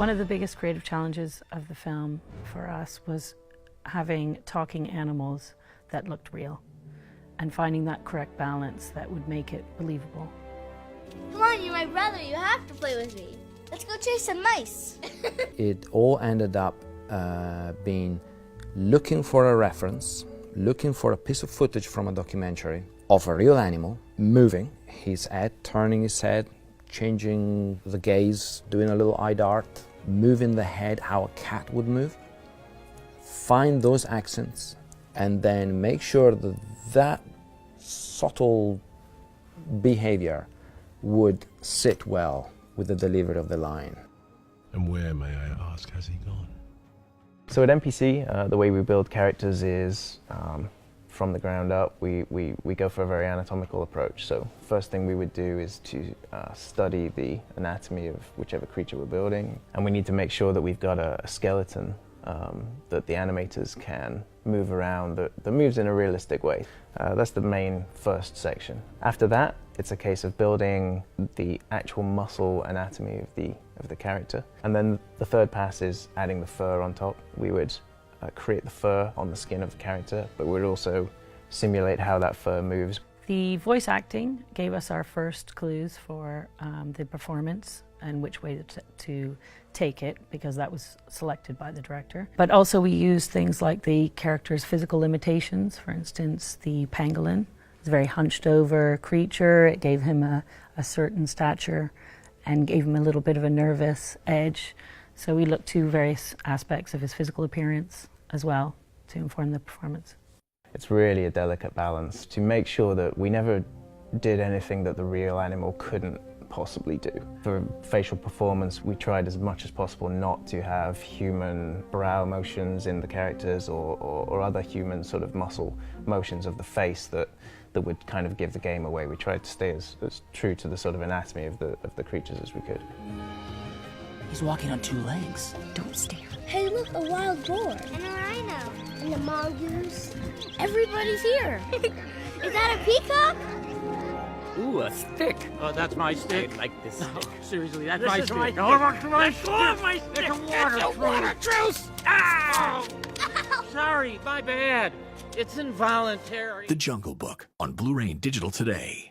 One of the biggest creative challenges of the film for us was having talking animals that looked real and finding that correct balance that would make it believable. Come on, you're my brother. You have to play with me. Let's go chase some mice. It all ended up being looking for a reference, looking for a piece of footage from a documentary of a real animal, moving his head, turning his head, changing the gaze, doing a little eye dart, moving the head how a cat would move. Find those accents and then make sure that that subtle behavior would sit well with the delivery of the line. And where, may I ask, has he gone? So at MPC, the way we build characters is from the ground up. We go for a very anatomical approach. So first thing we would do is to study the anatomy of whichever creature we're building. And we need to make sure that we've got a skeleton that the animators can move around, that moves in a realistic way. That's the main first section. After that, it's a case of building the actual muscle anatomy of the character. And then the third pass is adding the fur on top. We would create the fur on the skin of the character, but we'd also simulate how that fur moves. The voice acting gave us our first clues for the performance and which way to take it, because that was selected by the director. But also we used things like the character's physical limitations. For instance, the pangolin is a very hunched over creature. It gave him a certain stature and gave him a little bit of a nervous edge. So we looked to various aspects of his physical appearance as well to inform the performance. It's really a delicate balance to make sure that we never did anything that the real animal couldn't possibly do. For facial performance, we tried as much as possible not to have human brow motions in the characters or other human sort of muscle motions of the face that would kind of give the game away. We tried to stay as true to the sort of anatomy of the creatures as we could. He's walking on two legs. Don't stare. Hey, look, a wild boar. And a rhino. And a mongoose. Everybody's here. Is that a peacock? Ooh, a stick. Oh, that's my stick. I like this stick. Seriously, that's This my is stick. my Oh, stick. my Let go of my stick. stick. It's a water truce. Ow! Sorry, my bad. It's involuntary. The Jungle Book on Blu-ray and digital today.